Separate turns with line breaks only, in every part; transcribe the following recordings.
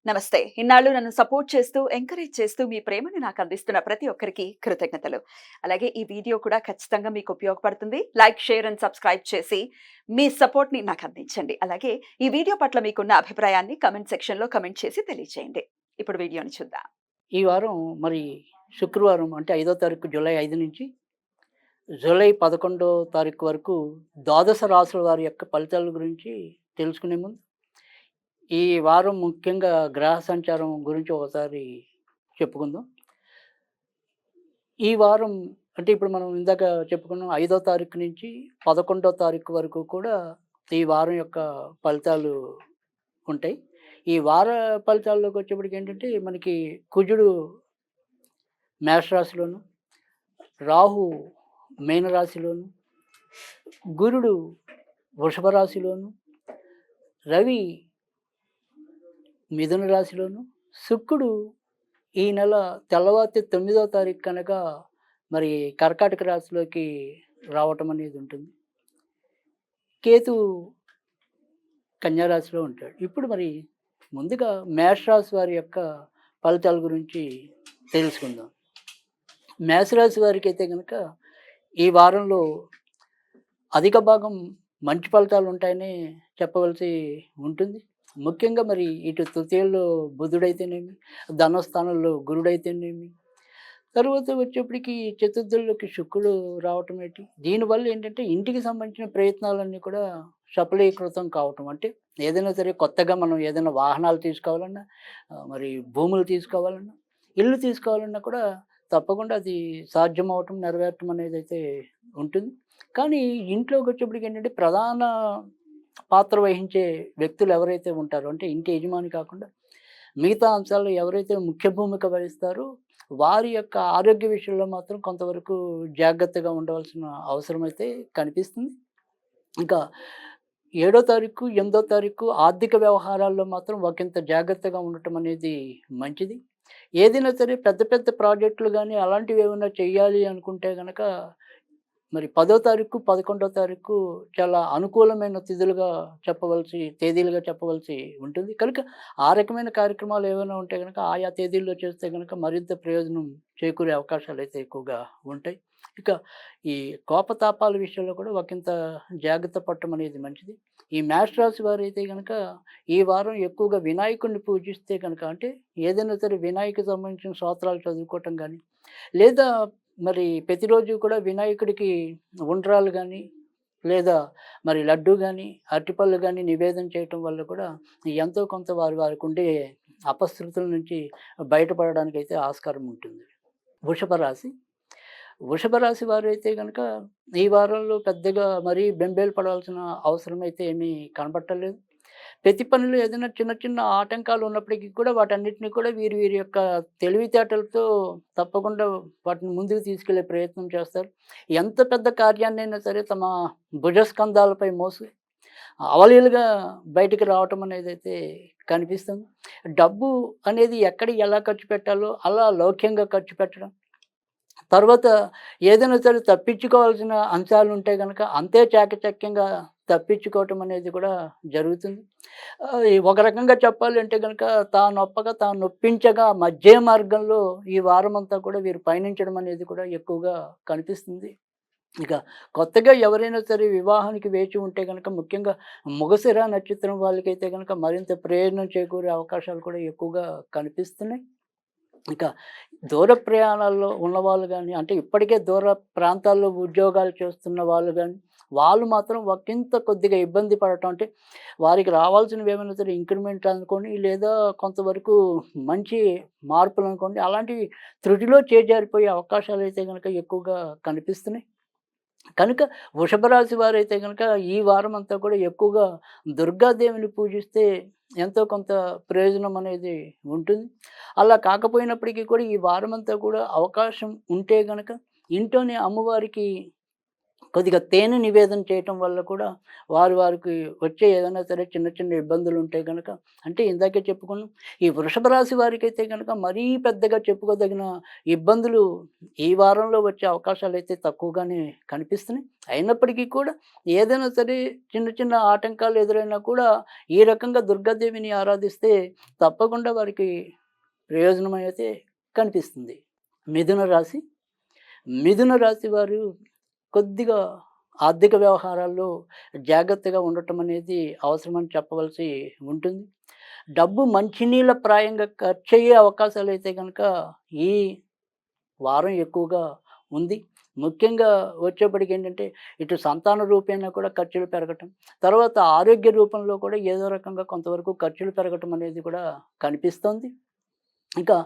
నమస్తే. ఇన్నాళ్ళు నన్ను సపోర్ట్ చేస్తూ, ఎంకరేజ్ చేస్తూ మీ ప్రేమని నాకు అందిస్తున్న ప్రతి ఒక్కరికి కృతజ్ఞతలు. అలాగే ఈ వీడియో కూడా ఖచ్చితంగా మీకు ఉపయోగపడుతుంది. లైక్, షేర్ అండ్ సబ్స్క్రైబ్ చేసి మీ సపోర్ట్‌ని నాకు అందించండి. అలాగే ఈ వీడియో పట్ల మీకున్న అభిప్రాయాన్ని కామెంట్ సెక్షన్‌లో కామెంట్ చేసి తెలియజేయండి. ఇప్పుడు వీడియోని చూద్దాం.
ఈ వారం మరి శుక్రవారం అంటే 5వ తారీఖు జూలై 5 నుంచి జూలై 11వ తారీఖు వరకు ద్వాదశ రాసుల వారి యొక్క ఫలితాల గురించి తెలుసుకునే ముందు, ఈ వారం ముఖ్యంగా గ్రహ సంచారం గురించి ఒకసారి చెప్పుకుందాం. ఈ వారం అంటే ఇప్పుడు మనం ఇందాక చెప్పుకున్నాం 5వ తారీఖు నుంచి 11వ తారీఖు వరకు కూడా ఈ వారం యొక్క ఫలితాలు ఉంటాయి. ఈ వార ఫలితాల్లోకి వచ్చేప్పటికి ఏంటంటే మనకి కుజుడు మేషరాశిలోను, రాహు మీనరాశిలోను, గురుడు వృషభ రాశిలోను, రవి మిథున రాశిలోను, శుక్రుడు ఈ నెల తెల్లవారితే 9వ తారీఖు కనుక మరి కర్కాటక రాశిలోకి రావటం అనేది ఉంటుంది. కేతువు కన్యా రాశిలో ఉంటాడు. ఇప్పుడు మరి ముందుగా మేషరాశి వారి యొక్క ఫలితాల గురించి తెలుసుకుందాం. మేషరాశి వారికైతే గనక ఈ వారంలో అధిక భాగం మంచి ఫలితాలు ఉంటాయని చెప్పవలసి ఉంటుంది. ముఖ్యంగా మరి ఇటు తృతీయంలో బుధుడైతేనేమి, ధనస్థానంలో గురుడైతేనేమి, తర్వాత వచ్చేప్పటికి చతుర్థుల్లోకి శుక్రుడు రావటం ఏంటి, దీనివల్ల ఏంటంటే ఇంటికి సంబంధించిన ప్రయత్నాలన్నీ కూడా సఫలీకృతం కావటం. అంటే ఏదైనా సరే కొత్తగా మనం ఏదైనా వాహనాలు తీసుకోవాలన్నా, మరి భూములు తీసుకోవాలన్నా, ఇల్లు తీసుకోవాలన్నా కూడా తప్పకుండా అది సాధ్యం అవ్వటం, నెరవేరటం అనేదైతే ఉంటుంది. కానీ ఇంట్లోకొచ్చేప్పటికి ఏంటంటే ప్రధాన పాత్ర వహించే వ్యక్తులు ఎవరైతే ఉంటారో, అంటే ఇంటి యజమాని కాకుండా మిగతా అంశాల్లో ఎవరైతే ముఖ్య భూమిక వహిస్తారో వారి యొక్క ఆరోగ్య విషయంలో మాత్రం కొంతవరకు జాగ్రత్తగా ఉండవలసిన అవసరమైతే కనిపిస్తుంది. ఇంకా 7వ తారీఖు, 8వ తారీఖు ఆర్థిక వ్యవహారాల్లో మాత్రం ఒకంత జాగ్రత్తగా ఉండటం అనేది మంచిది. ఏదైనా సరే పెద్ద పెద్ద ప్రాజెక్టులు గానీ అలాంటివి ఏమైనా చేయాలి అనుకుంటే గనక మరి 10వ తారీఖు, 11వ తారీఖు చాలా అనుకూలమైన తేదీలుగా చెప్పవలసి ఉంటుంది. కనుక ఆ రకమైన కార్యక్రమాలు ఏవైనా ఉంటే గనక ఆయా తేదీల్లో చేస్తే గనక మరింత ప్రయోజనం చేకూరే అవకాశాలైతే ఎక్కువగా ఉంటాయి. ఇక ఈ కోపతాపాల విషయంలో కూడా ఒకంత జాగ్రత్త పడటం అనేది మంచిది. ఈ మేష రాశి వారైతే గనక ఈ వారం ఎక్కువగా వినాయకుడిని పూజిస్తే గనక, అంటే ఏదైనా సరే వినాయకుడికి సంబంధించిన స్తోత్రాలు చదువుకోవటం గానీ, లేదా మరి ప్రతిరోజు కూడా వినాయకుడికి ఉండ్రాళ్ళు గానీ, లేదా మరి లడ్డూ గానీ, అరటిపళ్ళు గానీ నివేదన చేయటం వల్ల కూడా ఎంతో కొంత వారికుండే అపశృతుల నుంచి బయటపడడానికైతే ఆస్కారం ఉంటుంది. వృషభ రాశి. వృషభ రాశి వారైతే గనక ఈ వారంలో పెద్దగా మరీ బెంబేలు పడాల్సిన అవసరమైతే ఏమీ కనపడటలేదు. ప్రతి పనిలో ఏదైనా చిన్న చిన్న ఆటంకాలు ఉన్నప్పటికీ కూడా వాటన్నిటిని కూడా వీరి యొక్క తెలివితేటలతో తప్పకుండా వాటిని ముందుకు తీసుకెళ్ళే ప్రయత్నం చేస్తారు. ఎంత పెద్ద కార్యాన్నైనా సరే తమ భుజస్కంధాలపై మోసి అవలీలగా బయటికి రావటం అనేదైతే కనిపిస్తుంది. డబ్బు అనేది ఎక్కడ ఎలా ఖర్చు పెట్టాలో అలా లౌక్యంగా ఖర్చు పెట్టడం. తర్వాత ఏదైనా సరే తప్పించుకోవాల్సిన అంశాలుంటే గనక అంతే చాకచక్యంగా తప్పించుకోవటం అనేది కూడా జరుగుతుంది. ఒక రకంగా చెప్పాలంటే గనక తానొప్పగా తాను నొప్పించగా మధ్య మార్గంలో ఈ వారమంతా కూడా వీరు పయనించడం అనేది కూడా ఎక్కువగా కనిపిస్తుంది. ఇక కొత్తగా ఎవరైనా సరే వివాహానికి వేచి ఉంటే గనక ముఖ్యంగా మృగశిర నక్షత్రం వాళ్ళకైతే గనక మరింత ప్రయోజనం చేకూరే అవకాశాలు కూడా ఎక్కువగా కనిపిస్తున్నాయి. ఇక దూర ప్రయాణాల్లో ఉన్నవాళ్ళు గానీ, అంటే ఇప్పటికే దూర ప్రాంతాల్లో ఉద్యోగాలు చేస్తున్న వాళ్ళు గానీ, వాళ్ళు మాత్రం ఒకింత కొద్దిగా ఇబ్బంది పడటం. అంటే వారికి రావాల్సినవి ఏమైనా సరే ఇంక్రిమెంట్ అనుకోండి, లేదా కొంతవరకు మంచి మార్పులనుకోండి, అలాంటివి త్రుటిలో చేజారిపోయే అవకాశాలైతే గనక ఎక్కువగా కనిపిస్తున్నాయి. కనుక వృషభ రాశి వారైతే గనక ఈ వారమంతా కూడా ఎక్కువగా దుర్గాదేవిని పూజిస్తే ఎంతో కొంత ప్రయోజనం అనేది ఉంటుంది. అలా కాకపోయినప్పటికీ కూడా ఈ వారమంతా కూడా అవకాశం ఉంటే గనక ఇంట్లోనే అమ్మవారికి కొద్దిగా తేనె నివేదన చేయటం వల్ల కూడా వారికి వచ్చే ఏదైనా సరే చిన్న చిన్న ఇబ్బందులు ఉంటే గనక, అంటే ఇందాకే చెప్పుకున్నాం. ఈ వృషభ రాశి వారికైతే గనక మరీ పెద్దగా చెప్పుకోదగిన ఇబ్బందులు ఈ వారంలో వచ్చే అవకాశాలైతే తక్కువగానే కనిపిస్తున్నాయి. అయినప్పటికీ కూడా ఏదైనా సరే చిన్న చిన్న ఆటంకాలు ఎదురైనా కూడా ఈ రకంగా దుర్గాదేవిని ఆరాధిస్తే తప్పకుండా వారికి ప్రయోజనం అయితే కనిపిస్తుంది. మిథున రాశి. మిథున రాశి వారు కొద్దిగా ఆర్థిక వ్యవహారాల్లో జాగ్రత్తగా ఉండటం అనేది అవసరమని చెప్పవలసి ఉంటుంది. డబ్బు మంచినీళ్ళ ప్రాయంగా ఖర్చయ్యే అవకాశాలైతే గనక ఈ వారం ఎక్కువగా ఉంది. ముఖ్యంగా వచ్చేప్పటికి ఏంటంటే, ఇటు సంతాన రూపేణా కూడా ఖర్చులు పెరగటం, తర్వాత ఆరోగ్య రూపంలో కూడా ఏదో రకంగా కొంతవరకు ఖర్చులు పెరగటం అనేది కూడా కనిపిస్తోంది. ఇంకా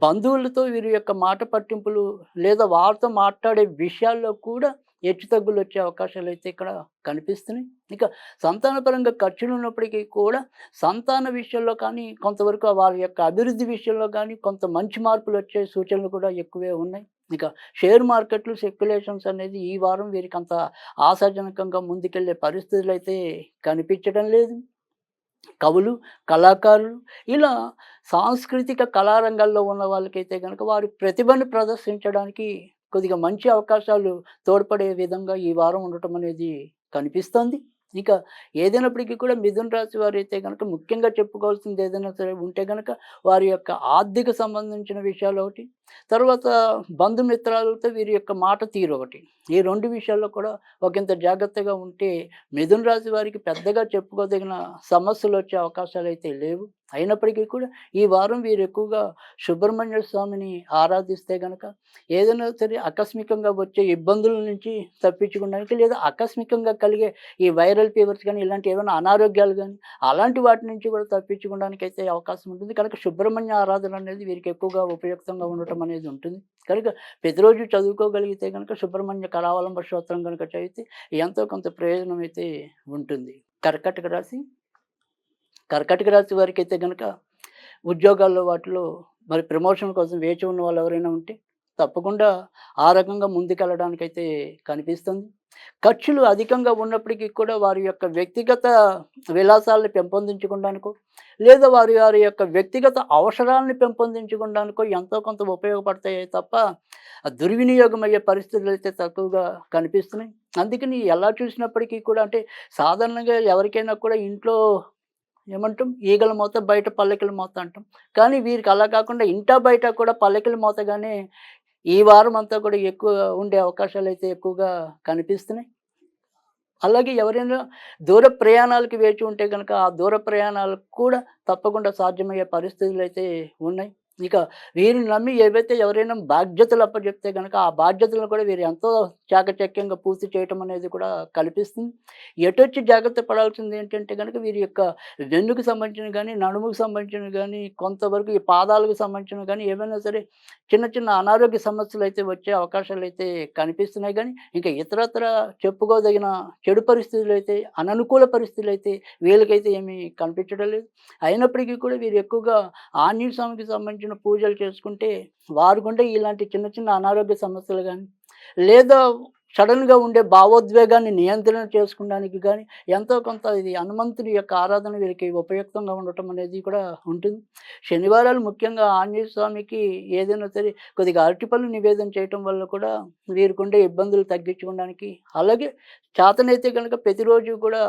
బంధువులతో వీరి యొక్క మాట పట్టింపులు లేదా వారితో మాట్లాడే విషయాల్లో కూడా హెచ్చుతగ్గులొచ్చే అవకాశాలైతే ఇక్కడ కనిపిస్తున్నాయి. ఇక సంతానపరంగా ఖర్చులున్నప్పటికీ కూడా సంతాన విషయంలో కానీ, కొంతవరకు వారి యొక్క అభివృద్ధి విషయంలో కానీ కొంత మంచి మార్పులొచ్చే సూచనలు కూడా ఎక్కువే ఉన్నాయి. ఇక షేర్ మార్కెట్లు, స్పెక్యులేషన్స్ అనేది ఈ వారం వీరికంత ఆశాజనకంగా ముందుకెళ్ళే పరిస్థితులైతే కనిపించడం లేదు. కవులు, కళాకారులు ఇలా సాంస్కృతిక కళారంగాల్లో ఉన్న వాళ్ళకైతే గనక వారి ప్రతిభను ప్రదర్శించడానికి కొద్దిగా మంచి అవకాశాలు తోడ్పడే విధంగా ఈ వారం ఉండటం అనేది కనిపిస్తోంది. ఇక ఏదైనప్పటికీ కూడా మిథున రాశి వారైతే గనక ముఖ్యంగా చెప్పుకోవాల్సింది ఏదైనా సరే ఉంటే గనక వారి యొక్క ఆర్థిక సంబంధించిన విషయాలు ఒకటి, తర్వాత బంధుమిత్రాలతో వీరి యొక్క మాట తీరు ఒకటి. ఈ 2 విషయాల్లో కూడా ఒకంత జాగ్రత్తగా ఉంటే మిథున రాశి వారికి పెద్దగా చెప్పుకోదగిన సమస్యలొచ్చే అవకాశాలైతే లేవు. అయినప్పటికీ కూడా ఈ వారం వీరు ఎక్కువగా సుబ్రహ్మణ్య స్వామిని ఆరాధిస్తే గనక ఏదైనా సరే ఆకస్మికంగా వచ్చే ఇబ్బందుల నుంచి తప్పించుకోవడానికి, లేదా ఆకస్మికంగా కలిగే ఈ వైరల్ ఫీవర్స్ కానీ ఇలాంటి ఏమైనా అనారోగ్యాలు కానీ అలాంటి వాటి నుంచి కూడా తప్పించుకోవడానికి అయితే అవకాశం ఉంటుంది. కనుక సుబ్రహ్మణ్య ఆరాధన అనేది వీరికి ఎక్కువగా ఉపయుక్తంగా ఉండటం అనేది ఉంటుంది. కనుక ప్రతిరోజు చదువుకోగలిగితే కనుక సుబ్రహ్మణ్య కరావలంబ స్తోత్రం కనుక చదివితే ఎంతో కొంత ప్రయోజనం అయితే ఉంటుంది. కర్కాటక రాశి. కర్కాటక రాశి వారికైతే గనక ఉద్యోగాల్లో వాటిలో మరి ప్రమోషన్ కోసం వేచి ఉన్న వాళ్ళు ఎవరైనా ఉంటే తప్పకుండా ఆ రకంగా ముందుకెళ్ళడానికైతే కనిపిస్తుంది. ఖర్చులు అధికంగా ఉన్నప్పటికీ కూడా వారి యొక్క వ్యక్తిగత విలాసాలను పెంపొందించుకోవడానికో, లేదా వారి యొక్క వ్యక్తిగత అవసరాలను పెంపొందించుకోవడానికో ఎంతో కొంత ఉపయోగపడతాయి తప్ప దుర్వినియోగం అయ్యే పరిస్థితులు అయితే తక్కువగా కనిపిస్తున్నాయి. అందుకని ఎలా చూసినప్పటికీ కూడా అంటే సాధారణంగా ఎవరికైనా కూడా ఇంట్లో ఏమంటాం, ఈగల మోత బయట పల్లకిల మోత అంటాం. కానీ వీరికి అలా కాకుండా ఇంటా బయట కూడా పల్లకిల మోతగానే ఈ వారం అంతా కూడా ఎక్కువ ఉండే అవకాశాలైతే ఎక్కువగా కనిపిస్తున్నాయి. అలాగే ఎవరైనా దూర ప్రయాణాలకు వేచి ఉంటే గనక ఆ దూర ప్రయాణాలకు కూడా తప్పకుండా సాధ్యమయ్యే పరిస్థితులైతే ఉన్నాయి. ఇక వీరిని నమ్మి ఏవైతే ఎవరైనా బాధ్యతలు అప్పజెప్తే గనక ఆ బాధ్యతలను కూడా వీరు ఎంతో చాకచక్యంగా పూర్తి చేయటం అనేది కూడా కల్పిస్తుంది. ఎటొచ్చి జాగ్రత్త పడాల్సింది ఏంటంటే గనక వీరి యొక్క వెన్నుకు సంబంధించినవి గానీ, నడుముకు సంబంధించినవి గానీ, కొంతవరకు ఈ పాదాలకు సంబంధించినవి గానీ ఏవైనా సరే చిన్న చిన్న అనారోగ్య సమస్యలైతే వచ్చే అవకాశాలైతే కనిపిస్తున్నాయి గానీ, ఇంకా ఇతరత్రా చెప్పుకోదగిన చెడు పరిస్థితులైతే, అననుకూల పరిస్థితులైతే వీళ్ళకైతే ఏమీ కనిపించడం లేదు. అయినప్పటికీ కూడా వీరు ఎక్కువగా ఆంజనేయ స్వామికి సంబంధించిన పూజలు చేసుకుంటే వారికుండే ఇలాంటి చిన్న చిన్న అనారోగ్య సమస్యలు గానీ, లేదా సడన్‌గా ఉండే భావోద్వేగాన్ని నియంత్రణ చేసుకోవడానికి గానీ, ఎంతో కొంత ఇది హనుమంతుని యొక్క ఆరాధన వీరికి ఉపయుక్తంగా ఉండటం అనేది కూడా ఉంటుంది. శనివారాలు ముఖ్యంగా ఆంజనేయ స్వామికి ఏదైనా సరే కొద్దిగా అరటిపళ్ళు నివేదన చేయటం వల్ల కూడా వీరికుండే ఇబ్బందులు తగ్గించుకోవడానికి, అలాగే చేతనైతే గనక ప్రతిరోజు కూడా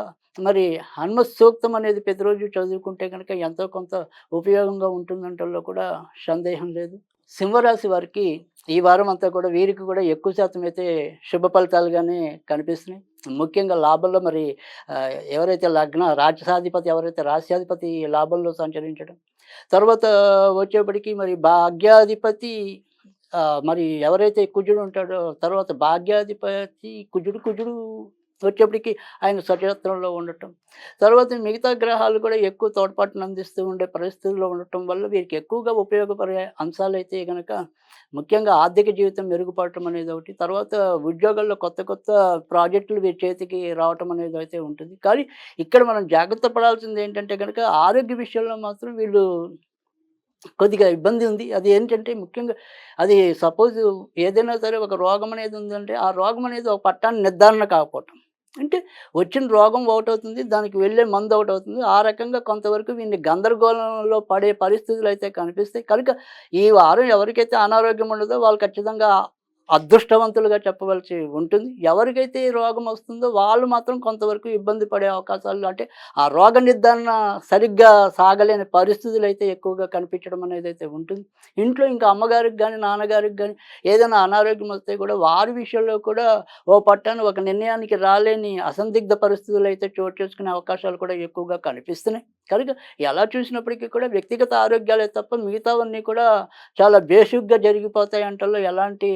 మరి హనుమ సూక్తం అనేది ప్రతిరోజు చదువుకుంటే గనక ఎంతో కొంత ఉపయోగంగా ఉంటుందంటంలో కూడా సందేహం లేదు. సింహరాశి వారికి ఈ వారం అంతా కూడా వీరికి కూడా ఎక్కువ శాతం అయితే శుభ ఫలితాలుగానే కనిపిస్తున్నాయి. ముఖ్యంగా లాభంలో మరి ఎవరైతే రాజ్యాధిపతి ఎవరైతే రాశ్యాధిపతి లాభంలో సంచరించడం, తర్వాత వచ్చేప్పటికి మరి భాగ్యాధిపతి మరి ఎవరైతే కుజుడు ఉంటాడో తర్వాత భాగ్యాధిపతి కుజుడు వచ్చేప్పటికి ఆయన సచరిత్రంలో ఉండటం, తర్వాత మిగతా గ్రహాలు కూడా ఎక్కువ తోడ్పాటును అందిస్తూ ఉండే పరిస్థితుల్లో ఉండటం వల్ల వీరికి ఎక్కువగా ఉపయోగపడే అంశాలైతే గనక ముఖ్యంగా ఆర్థిక జీవితం మెరుగుపడటం అనేది ఒకటి, తర్వాత ఉద్యోగాల్లో కొత్త కొత్త ప్రాజెక్టులు వీరి చేతికి రావటం అనేది అయితే ఉంటుంది. కానీ ఇక్కడ మనం జాగ్రత్త పడాల్సింది ఏంటంటే గనక ఆరోగ్య విషయంలో మాత్రం వీళ్ళు కొద్దిగా ఇబ్బంది ఉంది. అది ఏంటంటే ముఖ్యంగా అది సపోజ్ ఏదైనా సరే ఒక రోగం అనేది ఉందంటే, ఆ రోగం అనేది ఒక పట్టాన నిర్ధారణ కాకపోవటం. అంటే వచ్చిన రోగం ఒకటవుతుంది. దానికి వెళ్ళే మందు ఒకటవుతుంది. ఆ రకంగా కొంతవరకు వీడిని గందరగోళంలో పడే పరిస్థితులైతే కనిపిస్తాయి. కనుక ఈ వారం ఎవరికైతే అనారోగ్యం ఉండదో వాళ్ళు ఖచ్చితంగా అదృష్టవంతులుగా చెప్పవలసి ఉంటుంది. ఎవరికైతే ఈ రోగం వస్తుందో వాళ్ళు మాత్రం కొంతవరకు ఇబ్బంది పడే అవకాశాలు అంటే ఆ రోగ నిర్ధారణ సరిగ్గా సాగలేని పరిస్థితులైతే ఎక్కువగా కనిపించడం అనేదైతే ఉంటుంది. ఇంట్లో ఇంకా అమ్మగారికి గాని, నాన్నగారికి గాని ఏదైనా అనారోగ్యం వస్తే కూడా వారి విషయంలో కూడా ఓ పట్టాన ఒక నిర్ణయానికి రాలేని అసందిగ్ధ పరిస్థితులైతే చోటు చేసుకునే అవకాశాలు కూడా ఎక్కువగా కనిపిస్తున్నాయి. కనుక ఎలా చూసినప్పటికీ కూడా వ్యక్తిగత ఆరోగ్యాలే తప్ప మిగతావన్నీ కూడా చాలా బేషుగ్గా జరిగిపోతాయి అనటంలో ఎలాంటి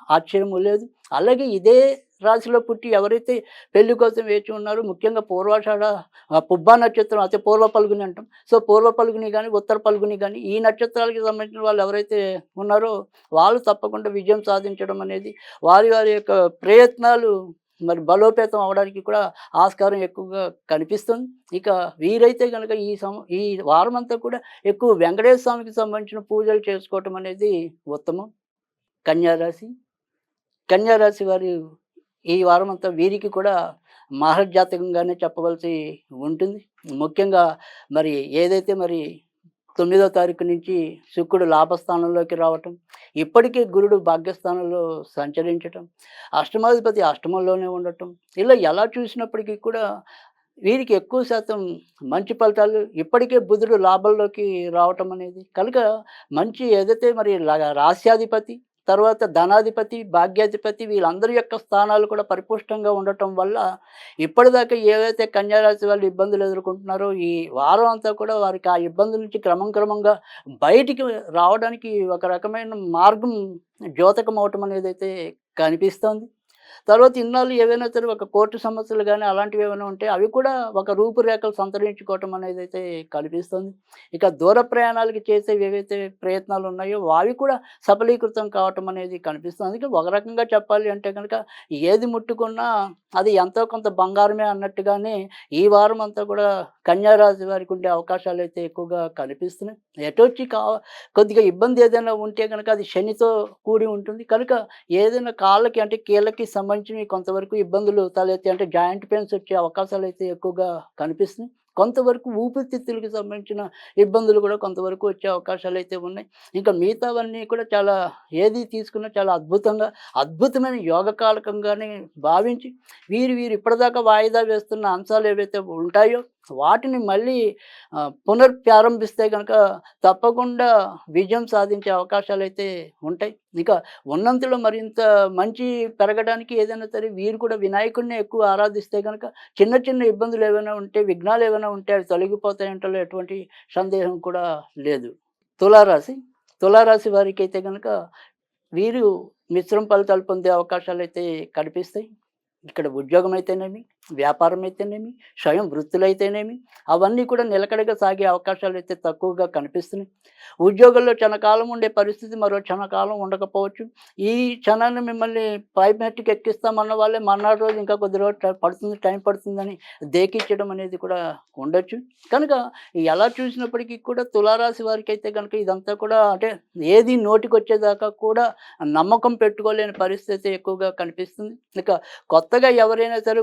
ఆశ్చర్యము లేదు. అలాగే ఇదే రాశిలో పుట్టి ఎవరైతే పెళ్లి కోసం వేచి ఉన్నారో ముఖ్యంగా పూర్వాషాఢ, పుబ్బా నక్షత్రం అయితే పూర్వ పల్గుని అంటాం. సో, పూర్వ పల్గుని గాని, ఉత్తర పల్గుని గాని ఈ నక్షత్రాలకి సంబంధించిన వాళ్ళు ఎవరైతే ఉన్నారో వాళ్ళు తప్పకుండా విజయం సాధించడం అనేది వారి వారి యొక్క ప్రయత్నాలు మరి బలోపేతం అవ్వడానికి కూడా ఆస్కారం ఎక్కువగా కనిపిస్తుంది. ఇక వీరైతే గనక ఈ వారమంతా కూడా ఎక్కువ వెంకటేశ్వర స్వామికి సంబంధించిన పూజలు చేసుకోవటం అనేది ఉత్తమం. కన్యా రాశి. కన్యా రాశి వారు ఈ వారమంతా వీరికి కూడా మహర్జాతకంగానే చెప్పవలసి ఉంటుంది. ముఖ్యంగా మరి ఏదైతే మరి 9వ తారీఖు నుంచి శుక్రుడు లాభస్థానంలోకి రావటం, ఇప్పటికే గురుడు భాగ్యస్థానంలో సంచరించటం, అష్టమాధిపతి అష్టమంలోనే ఉండటం, ఇలా ఎలా చూసినప్పటికీ కూడా వీరికి ఎక్కువ శాతం మంచి ఫలితాలు ఇప్పటికే బుధుడు లాభంలోకి రావటం అనేది కనుక మంచి ఏదైతే మరి రాస్యాధిపతి తర్వాత ధనాధిపతి భాగ్యాధిపతి వీళ్ళందరి యొక్క స్థానాలు కూడా పరిపుష్టంగా ఉండటం వల్ల ఇప్పటిదాకా ఏవైతే కన్యారాశి వాళ్ళు ఇబ్బందులు ఎదుర్కొంటున్నారో ఈ వారం అంతా కూడా వారికి ఆ ఇబ్బందుల నుంచి క్రమంగా బయటికి రావడానికి ఒక రకమైన మార్గం ద్యోతకం అవటం అనేది అయితే కనిపిస్తోంది. తర్వాత ఇన్నాళ్ళు ఏవైనా సరే ఒక కోర్టు సమస్యలు గానీ, అలాంటివి ఏమైనా ఉంటే అవి కూడా ఒక రూపురేఖలు సంతరించుకోవటం అనేదైతే కనిపిస్తుంది. ఇక దూర ప్రయాణాలకి చేసేవి ఏవైతే ప్రయత్నాలు ఉన్నాయో అవి కూడా సఫలీకృతం కావటం అనేది కనిపిస్తుంది. అందుకే ఒక రకంగా చెప్పాలి అంటే గనక ఏది ముట్టుకున్నా అది ఎంతో కొంత బంగారమే అన్నట్టుగానే ఈ వారం అంతా కూడా కన్యా రాశి వారికి ఉండే అవకాశాలైతే ఎక్కువగా కనిపిస్తున్నాయి. ఎటొచ్చి కొద్దిగా ఇబ్బంది ఏదైనా ఉంటే గనక అది శనితో కూడి ఉంటుంది. కనుక ఏదైనా కాళ్ళకి అంటే కీళ్ళకి సంబంధించినవి కొంతవరకు ఇబ్బందులు తలెత్తాయి. అంటే జాయింట్ పెయిన్స్ వచ్చే అవకాశాలైతే ఎక్కువగా కనిపిస్తున్నాయి. కొంతవరకు ఊపిరితిత్తులకి సంబంధించిన ఇబ్బందులు కూడా కొంతవరకు వచ్చే అవకాశాలైతే ఉన్నాయి. ఇంకా మిగతావన్నీ కూడా చాలా ఏది తీసుకున్నా చాలా అద్భుతమైన యోగకారకంగానే భావించి వీరు ఇప్పటిదాకా వాయిదా వేస్తున్న అంశాలు ఏవైతే ఉంటాయో వాటిని మళ్ళీ పునర్ప్రారంభిస్తే గనక తప్పకుండా విజయం సాధించే అవకాశాలైతే ఉంటాయి. ఇక ఉన్నంతలో మరింత మంచి పెరగడానికి ఏదైనా సరే వీరు కూడా వినాయకుడిని ఎక్కువ ఆరాధిస్తే గనక చిన్న ఇబ్బందులు ఏవైనా ఉంటే, విఘ్నాలు ఏవైనా ఉంటే అవి తొలగిపోతాయంటలో ఎటువంటి సందేహం కూడా లేదు. తులారాశి. తులారాశి వారికైతే గనక వీరు మిశ్రమ ఫలితాలు పొందే అవకాశాలైతే కనిపిస్తాయి. ఇక్కడ ఉద్యోగం అయితేనేమి, వ్యాపారం అయితేనేమి, స్వయం వృత్తులైతేనేమి అవన్నీ కూడా నిలకడగా సాగే అవకాశాలైతే తక్కువగా కనిపిస్తున్నాయి. ఉద్యోగంలో క్షణకాలం ఉండే పరిస్థితి మరో క్షణకాలం ఉండకపోవచ్చు. ఈ క్షణాన్ని మిమ్మల్ని పై మెట్టుకు ఎక్కిస్తామన్న వాళ్ళే మర్నాడు రోజు ఇంకా కొద్ది రోజులు టైం పడుతుందని దేకిచ్చడం అనేది కూడా ఉండొచ్చు. కనుక ఎలా చూసినప్పటికీ కూడా తులారాశి వారికైతే గనుక ఇదంతా కూడా అంటే ఏది నోటికొచ్చేదాకా కూడా నమ్మకం పెట్టుకోలేని పరిస్థితి ఎక్కువగా కనిపిస్తుంది. ఇక కొత్తగా ఎవరైనా సరే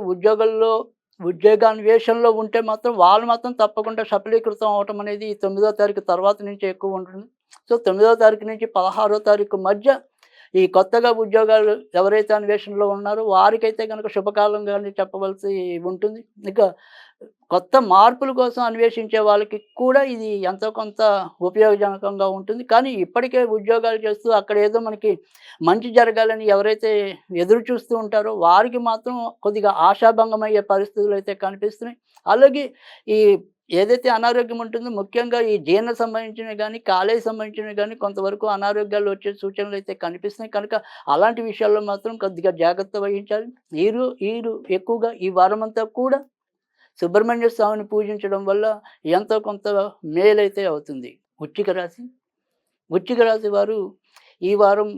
ఉద్యోగాన్వేషణలో ఉంటే మాత్రం వాళ్ళు మాత్రం తప్పకుండా సఫలీకృతం అవ్వటం అనేది ఈ 9వ తారీఖు తర్వాత నుంచి ఎక్కువ ఉంటుంది. సో, 9వ తారీఖు నుంచి 16వ తారీఖు మధ్య ఈ కొత్తగా ఉద్యోగాలు ఎవరైతే అన్వేషణలో ఉన్నారో వారికైతే గనక శుభకాలంగానే చెప్పవలసి ఉంటుంది. ఇక కొత్త మార్పుల కోసం అన్వేషించే వాళ్ళకి కూడా ఇది ఎంతో కొంత ఉపయోగజనకంగా ఉంటుంది. కానీ ఇప్పటికే ఉద్యోగాలు చేస్తూ అక్కడ ఏదో మనకి మంచి జరగాలని ఎవరైతే ఎదురు చూస్తూ ఉంటారో వారికి మాత్రం కొద్దిగా ఆశాభంగం అయ్యే పరిస్థితులైతే కనిపిస్తున్నాయి. అలాగే ఈ ఏదైతే అనారోగ్యం ఉంటుందో ముఖ్యంగా ఈ జీర్ణ సంబంధించినవి గానీ, కాలేయ సంబంధించినవి గానీ కొంతవరకు అనారోగ్యాలు వచ్చే సూచనలైతే కనిపిస్తున్నాయి. కనుక అలాంటి విషయాల్లో మాత్రం కొద్దిగా జాగ్రత్త వహించాలి. వీరు ఎక్కువగా ఈ వారమంతా కూడా సుబ్రహ్మణ్య స్వామిని పూజించడం వల్ల ఎంతో కొంత మేలైతే అవుతుంది. వృశ్చిక రాశి. వృశ్చిక రాశి వారు ఈ వారం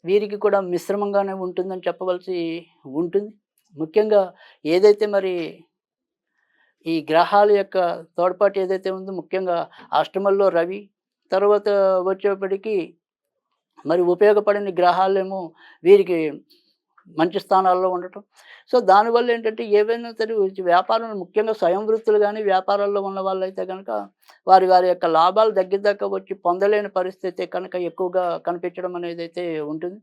వీరికి కూడా మిశ్రమంగానే ఉంటుందని చెప్పవలసి ఉంటుంది. ముఖ్యంగా ఏదైతే మరి ఈ గ్రహాల యొక్క తోడ్పాటు ఏదైతే ఉందో ముఖ్యంగా అష్టమంలో రవి, తర్వాత వచ్చేప్పటికి మరి ఉపయోగపడని గ్రహాలేమో వీరికి మంచి స్థానాల్లో ఉండటం. సో, దానివల్ల ఏంటంటే ఏవైనా సరే వ్యాపారం ముఖ్యంగా స్వయం వృత్తులు గాని, వ్యాపారాల్లో ఉన్న వాళ్ళైతే గనక వారి వారి యొక్క లాభాలు దగ్గర దాకా వచ్చి పొందలేని పరిస్థితి కనుక ఎక్కువగా కనిపించడం అనేదైతే ఉంటుంది.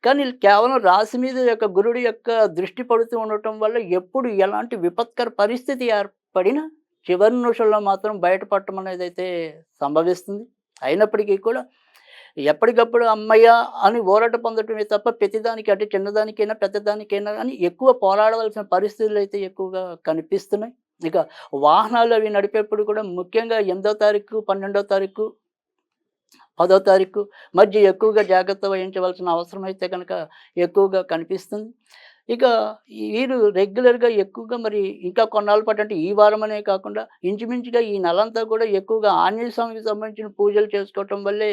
కానీ కేవలం రాశి మీద యొక్క గురుడు యొక్క దృష్టి పడుతూ ఉండటం వల్ల ఎప్పుడు ఎలాంటి విపత్కర పరిస్థితి ఏర్పడినా చివరి నిమిషంలో మాత్రం బయటపడటం అనేదైతే సంభవిస్తుంది. అయినప్పటికీ కూడా ఎప్పటికప్పుడు హమ్మయ్య! అని ఊరట పొందటమే తప్ప ప్రతిదానికి అంటే చిన్నదానికైనా, పెద్దదానికైనా గాని ఎక్కువ పోరాడవలసిన పరిస్థితులైతే ఎక్కువగా కనిపిస్తున్నాయి. ఇక వాహనాలు అవి నడిపేప్పుడు కూడా ముఖ్యంగా 8వ తారీఖు, 12వ తారీఖు, 10వ తారీఖు మధ్య ఎక్కువగా జాగ్రత్త వహించవలసిన అవసరం అయితే గనక ఎక్కువగా కనిపిస్తుంది. ఇక వీరు రెగ్యులర్‌గా ఎక్కువగా మరి ఇంకా కొన్నాళ్ళ పాటు అంటే ఈ వారమనే కాకుండా ఇంచుమించుగా ఈ నెలంతా కూడా ఎక్కువగా ఆంజనేయ స్వామికి సంబంధించిన పూజలు చేసుకోవటం వల్లే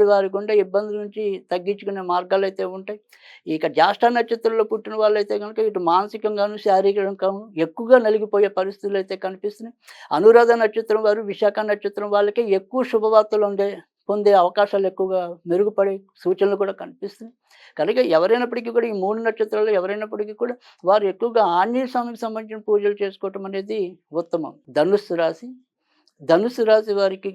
వారికుండే ఇబ్బందుల నుంచి తగ్గించుకునే మార్గాలైతే ఉంటాయి. ఇక జ్యేష్ఠ నక్షత్రంలో పుట్టిన వాళ్ళైతే గనుక ఇటు మానసికంగాను, శారీరకంగాను ఎక్కువగా నలిగిపోయే పరిస్థితులైతే కనిపిస్తున్నాయి. అనురాధ నక్షత్రం వారు, విశాఖ నక్షత్రం వాళ్ళకే ఎక్కువ శుభవార్తలు పొందే అవకాశాలు ఎక్కువగా మెరుగుపడే సూచనలు కూడా కనిపిస్తున్నాయి. కనుక ఎవరైనప్పటికీ కూడా ఈ 3 నక్షత్రాల్లో ఎవరైనప్పటికీ కూడా వారు ఎక్కువగా ఆంజనేయ స్వామికి సంబంధించిన పూజలు చేసుకోవటం అనేది ఉత్తమం. ధనుస్సు రాశి వారికి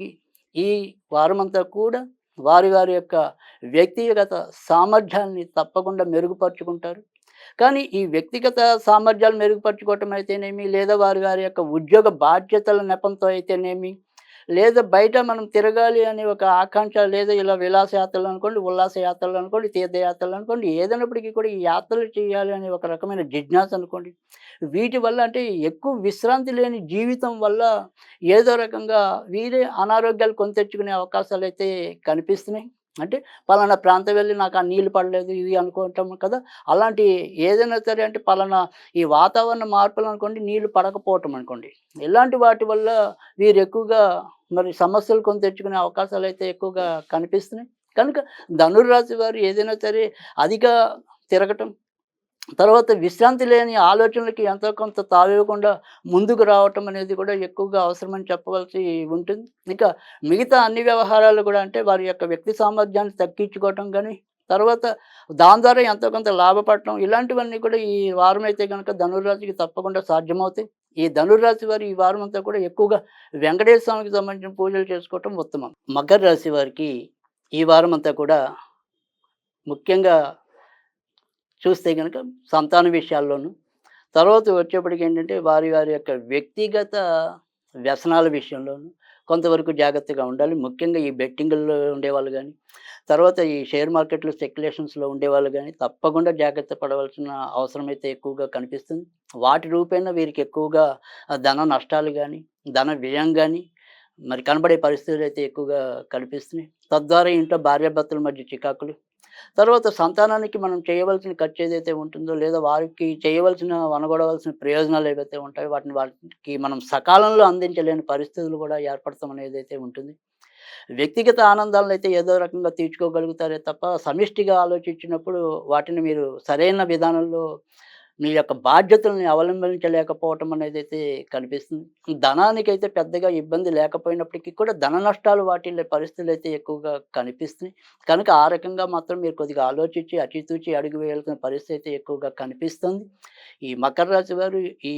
ఈ వారమంతా కూడా వారి యొక్క వ్యక్తిగత సామర్థ్యాల్ని తప్పకుండా మెరుగుపరుచుకుంటారు. కానీ ఈ వ్యక్తిగత సామర్థ్యాలు మెరుగుపరుచుకోవటం అయితేనేమి, లేదా వారి యొక్క ఉద్యోగ బాధ్యతల నెపంతో అయితేనేమి, లేదా బయట మనం తిరగాలి అనే ఒక ఆకాంక్ష, లేదా ఇలా విలాసయాత్రలు అనుకోండి, ఉల్లాస యాత్రలు అనుకోండి, తీర్థయాత్రలు అనుకోండి, ఏదైనప్పటికీ కూడా ఈ యాత్రలు చేయాలి అనే ఒక రకమైన జిజ్ఞాస అనుకోండి. వీటి వల్ల అంటే ఎక్కువ విశ్రాంతి లేని జీవితం వల్ల ఏదో రకంగా వీరే అనారోగ్యాలు కొని తెచ్చుకునే అవకాశాలైతే కనిపిస్తున్నాయి. అంటే పలానా ప్రాంతం వెళ్ళి నాకు ఆ నీళ్ళు పడలేదు ఇది అనుకుంటాం కదా! అలాంటి ఏదైనా సరే అంటే పలానా ఈ వాతావరణ మార్పులు అనుకోండి, నీళ్ళు పడకపోవటం అనుకోండి. ఇలాంటి వాటి వల్ల వీరు ఎక్కువగా మరి సమస్యలు కొని తెచ్చుకునే అవకాశాలైతే ఎక్కువగా కనిపిస్తున్నాయి. కనుక ధనుర్రాశి వారు ఏదైనా సరే అధిక తిరగటం, తర్వాత విశ్రాంతి లేని ఆలోచనలకి ఎంతో కొంత తావివ్వకుండా ముందుకు రావటం అనేది కూడా ఎక్కువగా అవసరమని చెప్పవలసి ఉంటుంది. ఇక మిగతా అన్ని వ్యవహారాలు కూడా అంటే వారి యొక్క వ్యక్తి సామర్థ్యాన్ని తగ్గించుకోవటం కానీ, తర్వాత దాని ద్వారా ఎంతో కొంత లాభపడటం ఇలాంటివన్నీ కూడా ఈ వారం అయితే గనక ధనుర్రాశికి తప్పకుండా సాధ్యమవుతాయి. ఈ ధనుర్రాశి వారు ఈ వారం అంతా కూడా ఎక్కువగా వెంకటేశ్వర స్వామికి సంబంధించిన పూజలు చేసుకోవటం ఉత్తమం. మకర రాశి వారికి ఈ వారం అంతా కూడా ముఖ్యంగా చూస్తే గనక సంతాన విషయాల్లోనూ, తర్వాత వచ్చేప్పటికి ఏంటంటే వారి యొక్క వ్యక్తిగత వ్యసనాల విషయంలోనూ కొంతవరకు జాగ్రత్తగా ఉండాలి. ముఖ్యంగా ఈ బెట్టింగుల్లో ఉండేవాళ్ళు గానీ, తర్వాత ఈ షేర్ మార్కెట్‌లో స్పెక్యులేషన్స్‌లో ఉండేవాళ్ళు గానీ, తప్పకుండా జాగ్రత్త పడవలసిన అవసరమైతే ఎక్కువగా కనిపిస్తుంది. వాటి రూపేణా వీరికి ఎక్కువగా ధన నష్టాలు గానీ, ధన వ్యయం గానీ మరి కనబడే పరిస్థితులైతే ఎక్కువగా కనిపిస్తున్నాయి. తద్వారా ఇంట్లో భార్యాభర్తల మధ్య చికాకులు, తర్వాత సంతానానికి మనం చేయవలసిన ఖర్చు ఏదైతే ఉంటుందో, లేదా వారికి చేయవలసిన వనగొడవలసిన ప్రయోజనాలు ఏవైతే ఉంటాయో వాటికి మనం సకాలంలో అందించలేని పరిస్థితులు కూడా ఏర్పడతాం అనేదైతే ఉంటుంది. వ్యక్తిగత ఆనందాలనైతే ఏదో రకంగా తీర్చుకోగలుగుతారే తప్ప, సమిష్టిగా ఆలోచించినప్పుడు వాటిని మీరు సరైన విధానంలో మీ యొక్క బాధ్యతల్ని అవలంబించలేకపోవటం అనేదైతే కనిపిస్తుంది. ధనానికైతే పెద్దగా ఇబ్బంది లేకపోయినప్పటికీ కూడా ధన నష్టాలు వాటిల్లే పరిస్థితులైతే ఎక్కువగా కనిపిస్తున్నాయి. కనుక ఆ రకంగా మాత్రం మీరు కొద్దిగా ఆలోచించి ఆచితూచి అడుగు వేయాల్సిన పరిస్థితి అయితే ఎక్కువగా కనిపిస్తుంది. ఈ మకర రాశి వారు ఈ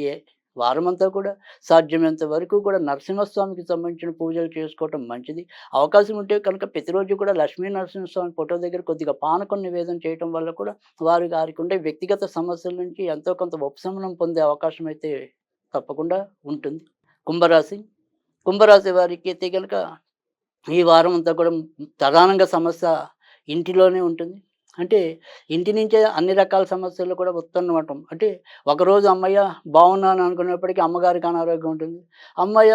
వారమంతా కూడా సాధ్యమైనంత వరకు కూడా నరసింహస్వామికి సంబంధించిన పూజలు చేసుకోవటం మంచిది. అవకాశం ఉంటే కనుక ప్రతిరోజు కూడా లక్ష్మీ నరసింహస్వామి ఫోటో దగ్గర కొద్దిగా పానకం నివేదన చేయటం వల్ల కూడా వారికి ఉండే వ్యక్తిగత సమస్యల నుంచి ఎంతో కొంత ఉపశమనం పొందే అవకాశం అయితే తప్పకుండా ఉంటుంది. కుంభరాశి కుంభరాశి వారికి అయితే గనక ఈ వారం అంతా కూడా ప్రధానంగా సమస్య ఇంటిలోనే ఉంటుంది. అంటే ఇంటి నుంచే అన్ని రకాల సమస్యలు కూడా ఉత్పన్నమవటం. అంటే ఒకరోజు హమ్మయ్య! బాగున్నాను అనుకునేప్పటికీ అమ్మగారికి అనారోగ్యం ఉంటుంది. హమ్మయ్య!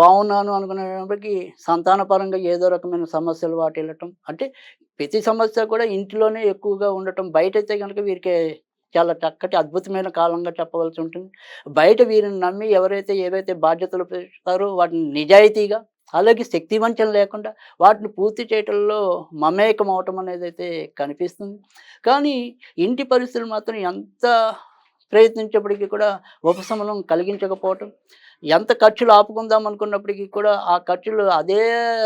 బాగున్నాను అనుకునేటప్పటికి సంతానపరంగా ఏదో రకమైన సమస్యలు వాటిల్లటం. అంటే ప్రతి సమస్య కూడా ఇంటిలోనే ఎక్కువగా ఉండటం. బయటైతే గనుక వీరికి చాలా చక్కటి అద్భుతమైన కాలంగా చెప్పవలసి ఉంటుంది. బయట వీరిని నమ్మి ఎవరైతే ఏవైతే బాధ్యతలు పెడతారో వాటిని నిజాయితీగా, అలాగే శక్తి వంచన లేకుండా వాటిని పూర్తి చేయటంలో మమేకం అవ్వటం అనేదైతే కనిపిస్తుంది. కానీ ఇంటి పరిస్థితులు మాత్రం ఎంత ప్రయత్నించేప్పటికీ కూడా ఉపశమనం కలిగించకపోవటం, ఎంత ఖర్చులు ఆపుకుందాం అనుకున్నప్పటికీ కూడా ఆ ఖర్చులు అదే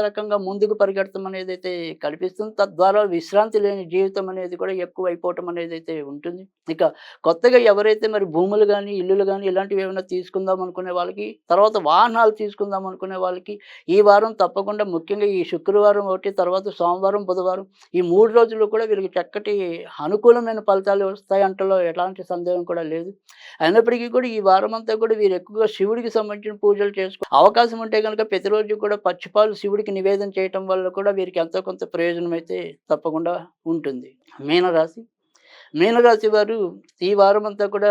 రకంగా ముందుకు పరిగెడతాం అనేదైతే కనిపిస్తుంది. తద్వారా విశ్రాంతి లేని జీవితం అనేది కూడా ఎక్కువైపోవటం అనేదైతే ఉంటుంది. ఇక కొత్తగా ఎవరైతే మరి భూములు గానీ, ఇల్లులు గానీ ఇలాంటివి ఏమైనా తీసుకుందాం అనుకునే వాళ్ళకి, తర్వాత వాహనాలు తీసుకుందాం అనుకునే వాళ్ళకి ఈ వారం తప్పకుండా ముఖ్యంగా ఈ శుక్రవారం ఒకటి, తర్వాత సోమవారం, బుధవారం ఈ 3 రోజులు కూడా వీళ్ళకి చక్కటి అనుకూలమైన ఫలితాలు వస్తాయంటలో ఎలాంటి సందేహం కూడా లేదు. అయినప్పటికీ కూడా ఈ వారమంతా కూడా వీరు ఎక్కువగా శివుడికి సంబంధించిన పూజలు అవకాశం ఉంటే గనుక ప్రతిరోజు కూడా పచ్చిపాలు శివుడికి నివేదన చేయటం వల్ల కూడా వీరికి ఎంతో కొంత ప్రయోజనం అయితే తప్పకుండా ఉంటుంది. మీనరాశి. మీనరాశి వారు ఈ వారమంతా కూడా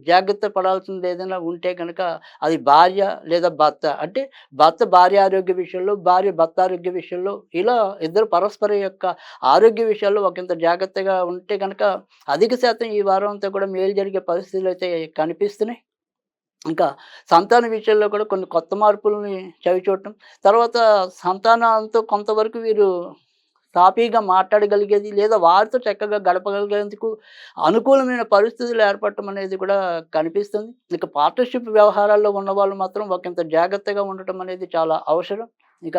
జాగ్రత్త పడాల్సింది ఏదైనా ఉంటే గనక అది భార్య లేదా భర్త. అంటే భర్త భార్య ఆరోగ్య విషయంలో, భార్య భర్త ఆరోగ్య విషయంలో ఇలా ఇద్దరు పరస్పర యొక్క ఆరోగ్య విషయాల్లో ఒకంత జాగ్రత్తగా ఉంటే గనక అధిక శాతం ఈ వారం అంతా కూడా మేలు జరిగే పరిస్థితులైతే కనిపిస్తున్నాయి. ఇంకా సంతాన విషయంలో కూడా కొన్ని కొత్త మార్పులని చవిచూడటం, తర్వాత సంతానంతో కొంతవరకు వీరు సాఫీగా మాట్లాడగలిగేది లేదా వారితో చక్కగా గడపగలిగేందుకు అనుకూలమైన పరిస్థితులు ఏర్పడటం అనేది కూడా కనిపిస్తుంది. ఇక పార్ట్నర్‌షిప్ వ్యవహారాల్లో ఉన్నవాళ్ళు మాత్రం ఒకంత జాగ్రత్తగా ఉండటం అనేది చాలా అవసరం. ఇక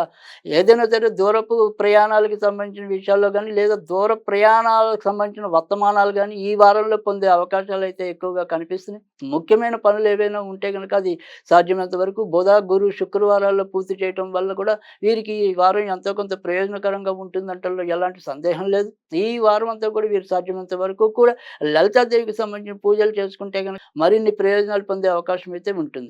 ఏదైనా సరే దూరపు ప్రయాణాలకి సంబంధించిన విషయాల్లో గానీ, లేదా దూర ప్రయాణాలకు సంబంధించిన వర్తమానాలు గానీ, ఈ వారంలో పొందే అవకాశాలైతే ఎక్కువగా కనిపిస్తున్నాయి. ముఖ్యమైన పనులు ఏవైనా ఉంటే గనక అది సాధ్యమైనంత వరకు బుధ, గురు, శుక్రవారాల్లో పూర్తి చేయటం వల్ల కూడా వీరికి ఈ వారం ఎంతో కొంత ప్రయోజనకరంగా ఉంటుందంటలో ఎలాంటి సందేహం లేదు. ఈ వారం అంతా కూడా వీరు సాధ్యమైనంత వరకు కూడా లలితాదేవికి సంబంధించిన పూజలు చేసుకుంటే గనక మరిన్ని ప్రయోజనాలు పొందే అవకాశం అయితే ఉంటుంది.